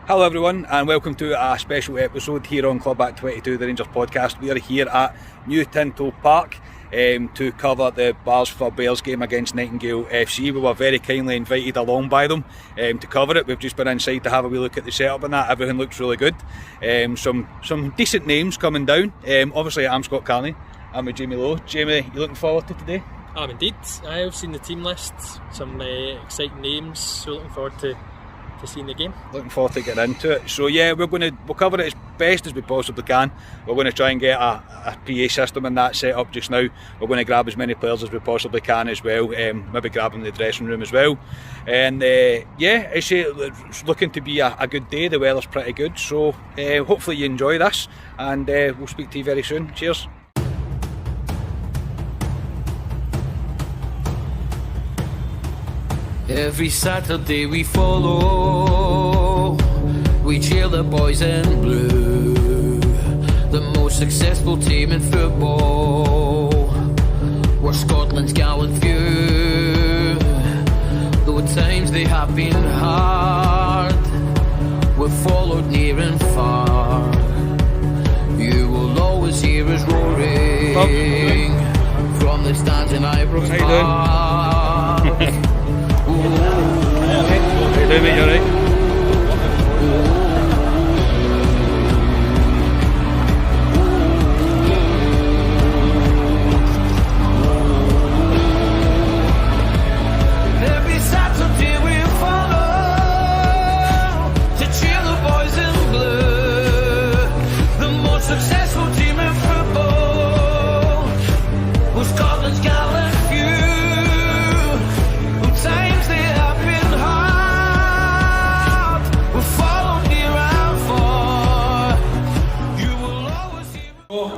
Hello everyone and welcome to a special episode here on Club at 22, the Rangers podcast. We are here at New Tinto Park to cover the Bars for Bears game against Nightingale FC. We were very kindly invited along by them to cover it. We've just been inside to have a wee look at the setup and that. Everything looks really good. Some decent names coming down. Obviously I'm Scott Carney. I'm with Jamie Lowe. Jamie, you looking forward to today? I'm indeed. I've seen the team list, some exciting names, so looking forward to seeing the game. Looking forward to getting into it. So yeah, we'll cover it as best as we possibly can. We're going to try and get a PA system and that set up just now. We're going to grab as many players as we possibly can as well, maybe grab them in the dressing room as well. And it's looking to be a good day. The weather's pretty good, so hopefully you enjoy this, and we'll speak to you very soon. Cheers. Every Saturday we follow, we cheer the boys in blue, the most successful team in football. We're Scotland's gallant few, though at times they have been hard. We've followed near and far. You will always hear us roaring from the stands in Ibrox Park. How you doing, mate? You alright? Every Saturday we follow to cheer the boys in blue, the most successful team in football. We're Scotland's gallant few. Times they have been hard. We'll follow near and far. You will always hear.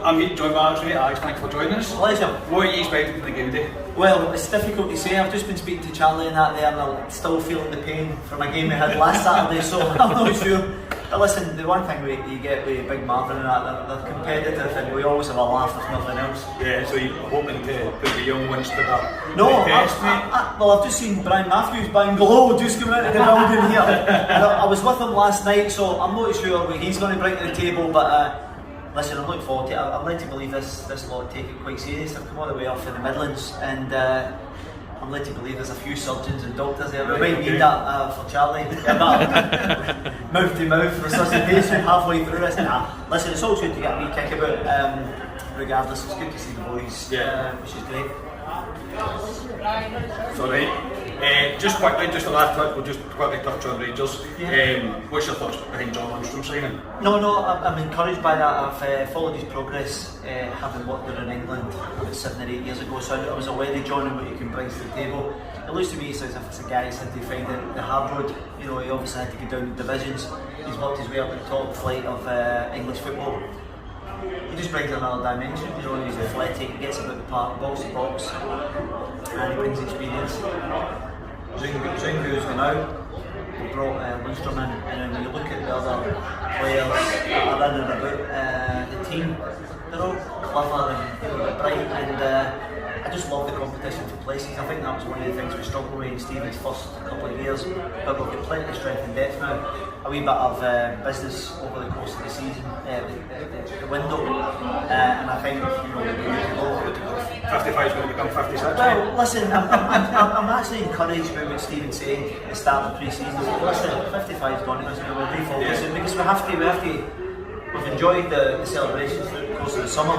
I'm John McDonald. Alex, thanks for joining us. Pleasure. What are you expecting for the game day? Well, it's difficult to say. I've just been speaking to Charlie and that there, and I'm still feeling the pain from a game we had last Saturday, so I'm not sure. But listen, the one thing you get with Big Marvin and that, they're competitive, and we always have a laugh if nothing else. Yeah, so you're hoping to put the young ones to that No, test, mate? I've just seen Brian Matthews bang glow just coming out of the building here. And I was with him last night, so I'm not sure what he's going to bring to the table, but listen, I'm looking forward to it. I'm led to believe this lot take it quite serious. They've come all the way off in the Midlands, and I'm led to believe there's a few surgeons and doctors there. We might need that for Charlie. Mouth to mouth resuscitation halfway through this. Listen, it's always good to get a wee kick about. Regardless, it's good to see the boys, which is great. It's alright. Just quickly, just the last clip, we'll just quickly touch on Rangers. What's your thoughts behind John McDonald signing? No, I'm encouraged by that. I've followed his progress, having worked there in England about 7 or 8 years ago, so I was aware of John and what he can bring to the table. It looks to me as if it's a guy who's had to find the hard road. You know, he obviously had to go down the divisions. He's worked his way up the top flight of English football. He just brings another dimension, you know, he's athletic, he gets about the park, box to box, and he brings experience. Zungu's gone out, we brought Lundstrom in, and then when you look at the other players that are in and about the team, they're all clever and bright, and I just love the competition for places. I think that was one of the things we struggled with in Stephen's first couple of years, but we've got plenty of strength and depth now. A wee bit of business over the course of the season, the window, and I think, you know, we're to go. 55 is going to become 56. Well, listen, I'm actually encouraged by what Stephen's saying at the start of the pre-season. Listen, 55 is gone, we're refocusing because we've enjoyed the celebrations through the course of the summer.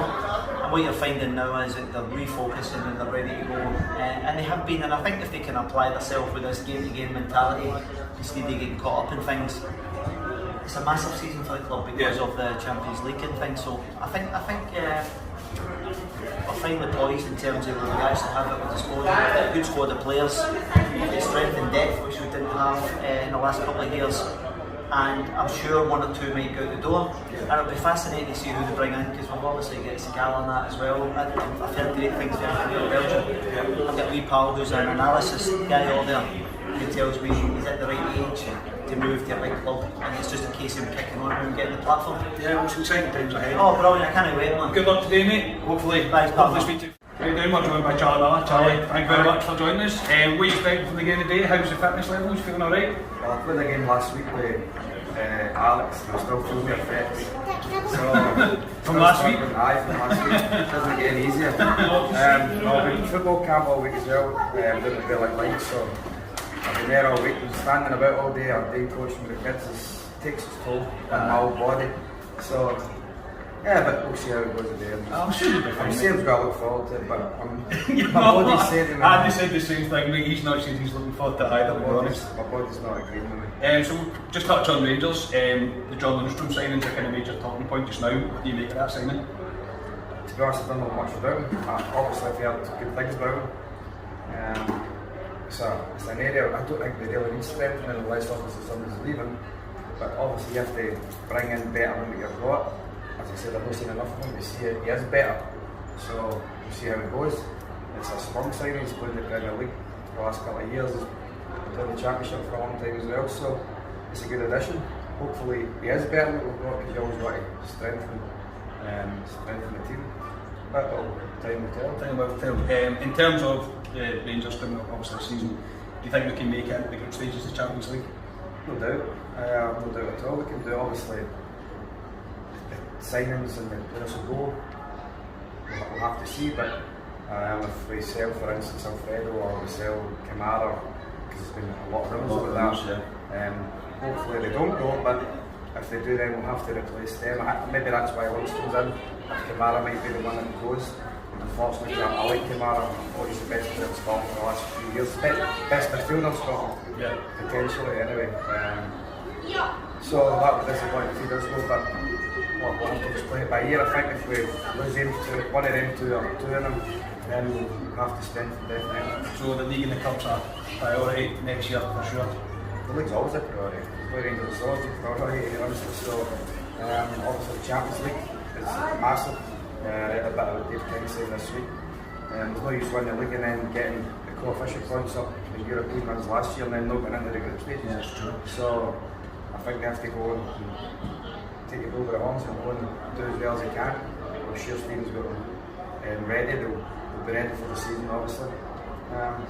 And what you're finding now is that they're refocusing and they're ready to go, and they have been. And I think if they can apply themselves with this game-to-game mentality instead of getting caught up in things, it's a massive season for the club because of the Champions League and things. So I think we're finally poised in terms of we actually have it with the squad, a good squad of players, strength and depth which we didn't have in the last couple of years. And I'm sure one or two might go out the door, and it'll be fascinating to see who they bring in, because we've obviously got Segal on that as well. I've heard great things from Belgium. I've got a wee pal who's an analysis guy over there who tells me he's at the right age to move to a big club, and it's just a case of him kicking on and getting the platform. Yeah, well, some exciting times ahead. Oh, brilliant, I can't wait, man. Good luck today, mate. Hopefully, speak to you. How you doing? We're joined by Charlie Miller. Charlie, thank you very much for joining us. What are you expecting from the game today? How's the fitness levels? Feeling alright? Well, I played a game last week with Alex, who still feels the effects. So, from last week? Aye, from last week. It doesn't get any easier. I've been football camp all week as well, doing the Gaelic Lights, so I've been there all week, standing about all day, I'm day coaching with the kids, it takes its toll on my whole body. So, yeah, but we'll see how it goes today. I'm sure you'll be fine. I'm saying I've got to look forward to it, but my body's saying to me. Andy said the same thing, mate. He's not saying he's looking forward to it either, to be honest. My body's not agreeing with me. So, just touch on Rangers. The John Lundstrom signing's a kind of major talking point just now. What do you make of that signing? To be honest, I don't know much about him. Obviously, I've heard good things about him. So, it's an area I don't think they really need strengthening unless obviously somebody's leaving. But obviously, you have to bring in better than what you've got. As I said, I've not seen enough of him to see he is better. So we'll see how it goes. It's a strong signing, he's played in the Premier League for the last couple of years. He's played in the Championship for a long time as well, so it's a good addition. Hopefully he is better than what we've got, because you always want to strengthen the team. But time will tell. Time will tell. In terms of the Rangers coming up obviously this season, do you think we can make it into the group stages of the Champions League? No doubt. No doubt at all. We can do obviously signings and the players will go. We'll have to see, but if we sell, for instance, Alfredo or we sell Kamara, because there's been a lot of rumours about that. Hopefully they don't go, but if they do, then we'll have to replace them. Maybe that's why Lundstrom's in. Kamara might be the one that goes. Unfortunately, I like Kamara. I thought he's the best player in Scotland for the last few years. Best midfielder in Scotland, potentially anyway. So that would disappoint if he does go, but we'll have to just play it by ear. I think if we lose one of them two or two of them, then we'll have to strengthen definitely. So the league and the cup's a priority next year for sure. The league's always a priority. The Rangers is always a priority, honestly. So obviously the Champions League is massive. I read a bit of what Dave King saying this week. There's no use winning the league and then getting the coefficient points up the European ones last year and then not getting into the group stages. That's true. So I think they have to go and take it over the horns and go and do as well as they can. I'm sure Stephen's got them ready. They'll be ready for the season, obviously.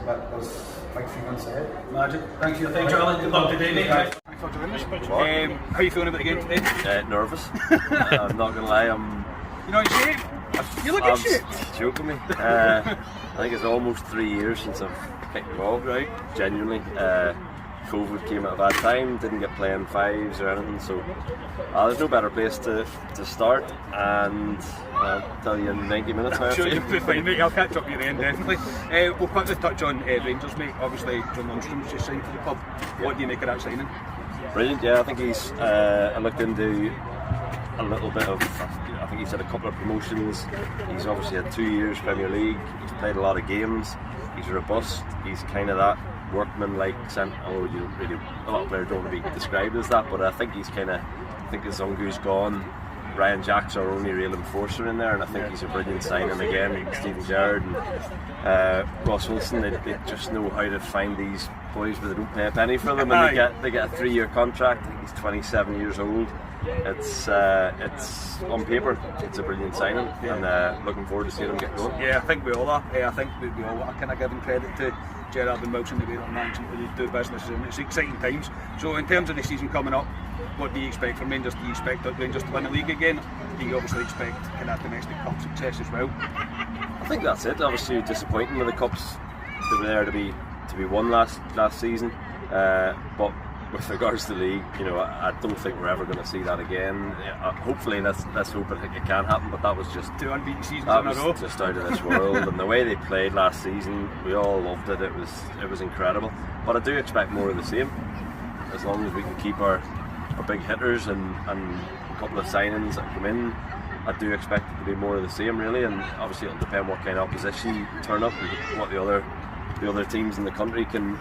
But there's big 3 months ahead. Magic. Thanks for your time, Charlie. Good luck today, mate. Thanks for joining us. How are you feeling about the game today? Nervous. I'm not going to lie. You know, in shape. You look in shape. Joking me. I think it's almost 3 years since I've kicked the ball. Right. Genuinely. COVID came at a bad time, didn't get playing fives or anything, so there's no better place to start, and I'll tell you in 90 minutes. I'm sure you'll be fine, mate. I'll catch up with you then, definitely. We'll quickly touch on Rangers, mate. Obviously, John Lundstrom's just signed to the club. What do you make of that signing? Brilliant, yeah. I think he's. I looked into a little bit of. I think he's had a couple of promotions. He's obviously had 2 years Premier League. He's played a lot of games. He's robust. He's kind of that workman-like centre. A lot of players don't want to be described as that, but I think he's kind of. I think as Zungu's gone, Ryan Jack's our only real enforcer in there, and I think he's a brilliant signing again. Stephen Gerrard and Ross Wilson, they just know how to find these boys, but they don't pay a penny for them, and they get a 3-year contract. I think he's 27 years old. It's on paper, it's a brilliant signing, and looking forward to seeing him get going. Yeah, I think we all are. I think we all are kind of giving credit to Gerrard and Wilson, the way they're managing to do business, and it's exciting times. So in terms of the season coming up, what do you expect from Rangers? Do you expect Rangers to win the league again? Do you obviously expect kind of domestic cup success as well? I think that's it. Obviously disappointing with the cups that were there to be won last season, but with regards to the league, I don't think we're ever going to see that again. Hopefully, let's hope it can happen. But that was just 2 unbeaten seasons in a row. Just out of this world. And the way they played last season, we all loved it. It was incredible. But I do expect more of the same. As long as we can keep our big hitters and a couple of signings that come in, I do expect it to be more of the same, really. And obviously, it'll depend what kind of opposition turn up and what the other teams in the country can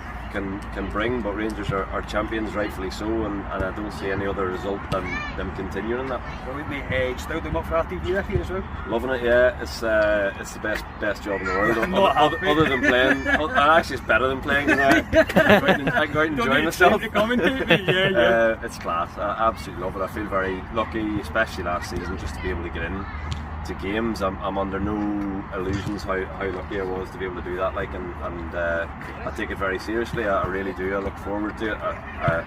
bring, but Rangers are champions, rightfully so, and I don't see any other result than them continuing that. Brilliant, mate. Still doing up for RTV this year as well? Loving it, yeah. It's the best job in the world. Other than playing, actually it's better than playing, because I go out and enjoy myself. It's class. I absolutely love it. I feel very lucky, especially last season, just to be able to get in to games. I'm under no illusions how lucky I was to be able to do that, and I take it very seriously. I really do. I look forward to it. I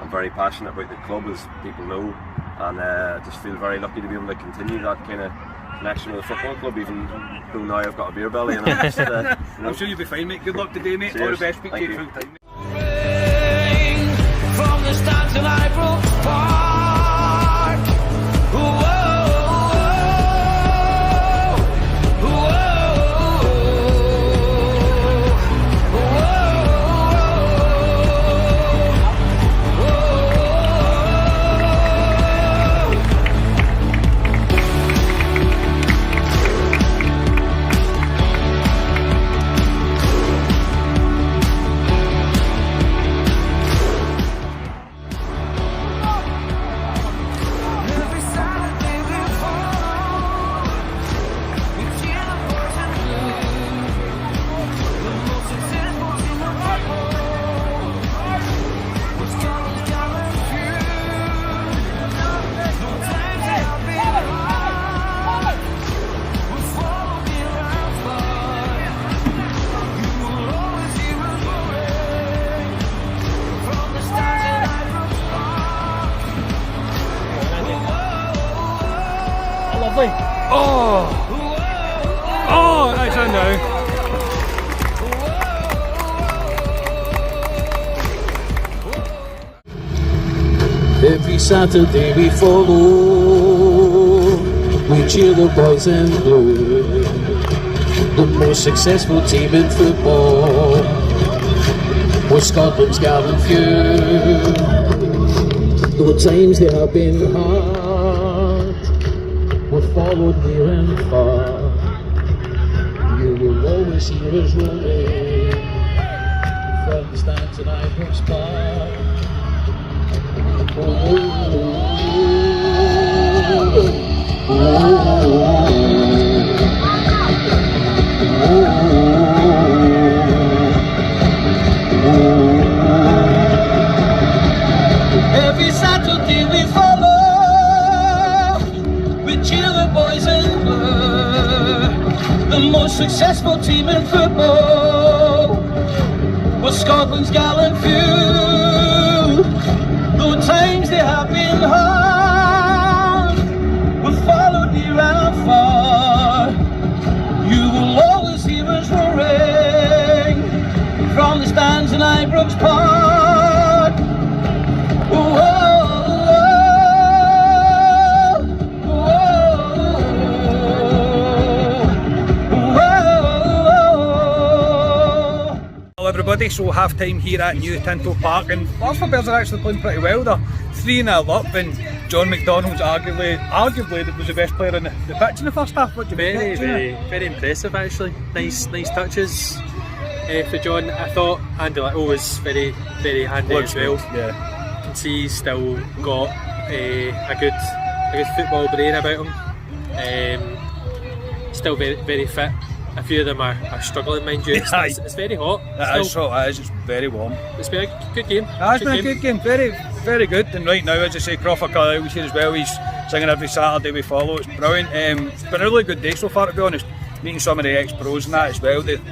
I'm very passionate about the club, as people know, and I just feel very lucky to be able to continue that kind of connection with the football club, even though now I've got a beer belly. And it's, I'm sure you'll be fine, mate. Good luck today, mate. Cheers. All the best. Speak to you Thank full you. time, mate. From the stands in Ibrox Park. Whoa, Lovely. Oh, that's on now. Every Saturday we follow, we cheer the boys in blue, the most successful team in football, with Scotland's gallant few. Though at times they have been hard, we're followed near and far. You will always hear us rolling from the stands in Ibrox Park. Every Saturday we follow, we cheer the boys in blue, the most successful team in football, with Scotland's gallant few. Though times they have been hard, we're followed near and far. You will always hear us roaring from the stands in Ibrox Park. Whoa, Hello everybody, so half time here at New Tinto Park, and Barsford Bears are actually playing pretty well. They're 3-0 up, and John McDonald's arguably was the best player in the pitch in the first half. What do you think? Very impressive actually. Nice touches for John. I thought Andy Little was very handy as well. Yeah. You can see he's still got a good football brain about him. Still very fit. A few of them are struggling, mind you. It's very hot. It is hot, it's very warm. It's been a good game. It's been a good game, very good. And right now, as I say, Crawford Carlisle was here as well. He's singing every Saturday we follow. It's brilliant. It's been a really good day so far, to be honest. Meeting some of the ex-pros and that as well. They're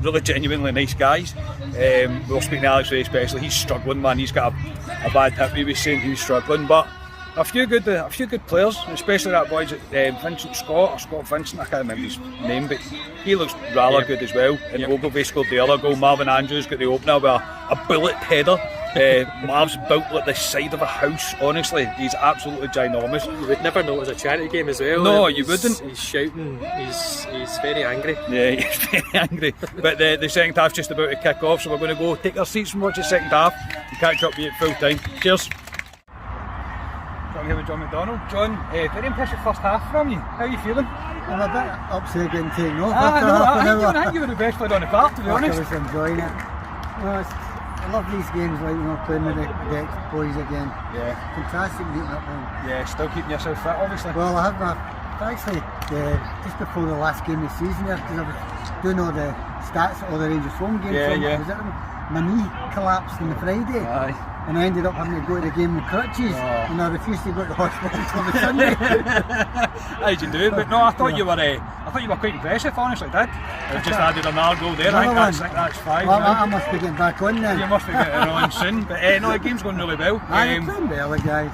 really genuinely nice guys. We were speaking to Alex Rae especially. He's struggling, man. He's got a bad hip. He was saying he was struggling, but a few good players, especially that boy Scott Vincent, I can't remember his name, but he looks rather good as well. And Ogilvie scored the other goal. Marvin Andrews got the opener with a bullet header. Marv's built like the side of a house, honestly. He's absolutely ginormous. You would never know it was a charity game as well. No, you wouldn't. He's shouting, he's very angry. Yeah, he's very angry. But the second half's just about to kick off, so we're going to go take our seats and watch the second half and catch up with you at full time. Cheers. I'm here with John McDonald. John, very impressive first half from you. How are you feeling? I'm a bit upset getting taken off I after half an hour. think you were the best player on the park, to be honest. I was enjoying it. Well, I love these games, like when we're playing with the ex-boys again. Yeah. Fantastic meeting up with them. Yeah, still keeping yourself fit, obviously. Well, I have actually just before the last game of the season there, because I was doing all the stats at all the Rangers home games. Yeah. My knee collapsed on the Friday. Aye. and I ended up having to go to the game with crutches, and I refused to go to the hospital until the Sunday. How'd you do it? But no, I thought you were quite impressive, honestly, did. You've just added another goal there. I think that's 5 well, now. I must be getting back on now. You must be getting on soon. But no, the game's going really well. I'm playing well, guys.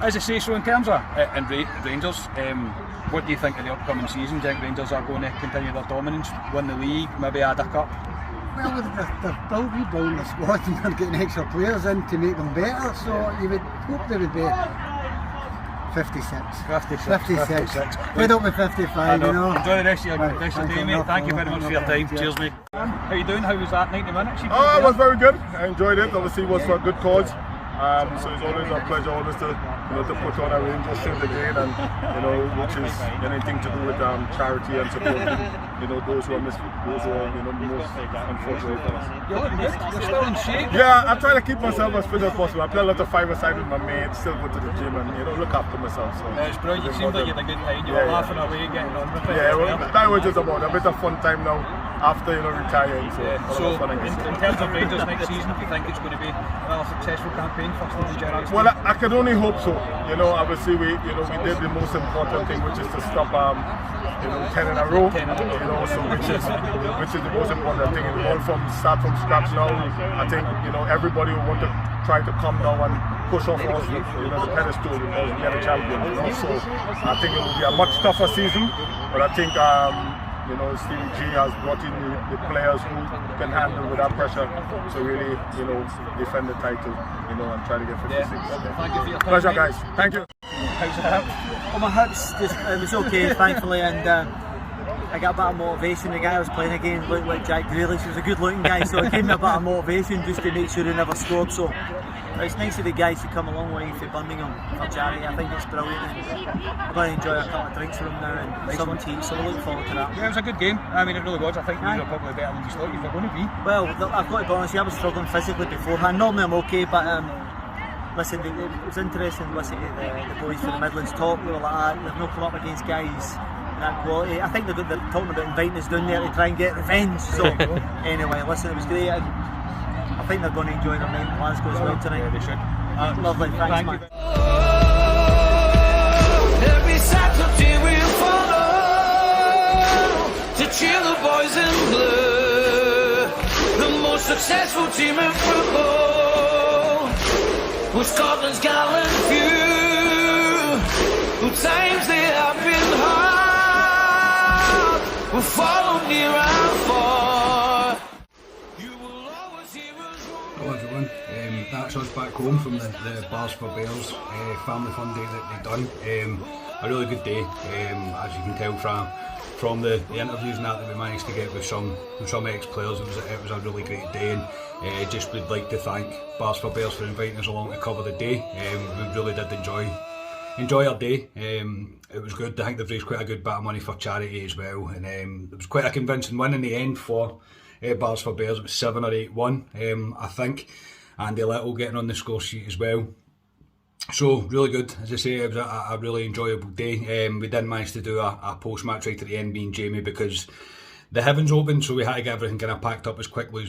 As I say, so in terms of Rangers, what do you think of the upcoming season? Do you think Rangers are going to continue their dominance, win the league, maybe add a cup? Well, they're rebuilding the squad and they're getting extra players in to make them better, so you would hope they would be 56. Played up with 55, you know. Enjoy the rest of your day, mate. Thank you very much for your time. Cheers, mate. How you doing? How was that 90 minutes? It was very good. I enjoyed it. Obviously, it was for a good cause. So it's always a pleasure always to put on a Rangers shirt again, and which is anything to do with charity and supporting those who are most unfortunate for us. You're looking good. You're still in shape. Yeah, I'm trying to keep myself as fit as possible. I play a lot of five-a-side with my mates, still go to the gym and look after myself. So it's brilliant. You seemed like you had a good time. You were laughing away, getting on with it. Yeah, well, that was just about a bit of fun time now after retiring. So in terms of Rangers next season, do you think it's going to be a successful campaign for Stephen Gerrard's? Well, I can only hope so. Obviously we did the most important thing, which is to stop 10 in a row. So which is the most important thing. All start from scratch now. I think everybody will want to try to come now and push off us the pedestal because we are the champions. So I think it will be a much tougher season, but I think Stevie G has brought in the players who can handle with that pressure to really defend the title and try to get 56. Thank you for your time. Pleasure, guys. Thank you. How's it out? Well, my hips it was okay, thankfully, and I got a bit of motivation. The guy I was playing against looked like Jack Grealish. He was a good looking guy, so it gave me a bit of motivation just to make sure he never scored. So it's nice of the guys to come a long way from Birmingham for charity. I think it's brilliant, and I'm going to enjoy a couple of drinks from him now and some tea, so we'll look forward to that. Yeah, it was a good game. I mean, it really was. I think you were probably better than you thought you were going to be. Well, I've got to be honest, I was struggling physically beforehand. Normally I'm okay, but listen, it was interesting listening to the boys from the Midlands talk. They were like, they've not come up against guys that quality. I think they're talking about inviting us down there to try and get revenge. So anyway, listen, it was great. And I think they're going to enjoy their night in Glasgow as well tonight. Yeah, they should. Lovely, thanks, man. Every Saturday we follow to cheer the boys in blue. The most successful team in football, with Scotland's gallant few, who times they have been hard, will follow near and far. You will always hear us roar. Hello everyone, that's us back home from the Bars for Bears family fun day that they've done. A really good day, as you can tell from the interviews and that we managed to get with some ex-players. It was a really great day, and just would like to thank Bars for Bears for inviting us along to cover the day. We really did enjoy our day. It was good. I think they've raised quite a good bit of money for charity as well, and it was quite a convincing win in the end for Bars for Bears. It was 7 or 8-1, I think. Andy Little getting on the score sheet as well. So really good. As I say, it was a really enjoyable day. We didn't manage to do a post-match right at the end, me and Jamie, because the heavens opened, so we had to get everything kind of packed up as quickly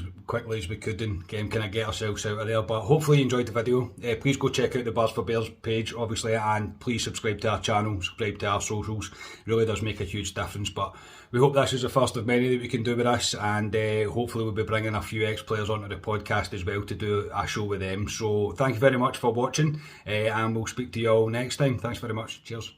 as we could and kind of get ourselves out of there. But hopefully you enjoyed the video. Please go check out the Bars for Bears page, obviously, and please subscribe to our channel, subscribe to our socials. It really does make a huge difference. But we hope this is the first of many that we can do with us, and hopefully we'll be bringing a few ex-players onto the podcast as well to do a show with them. So thank you very much for watching, and we'll speak to you all next time. Thanks very much. Cheers.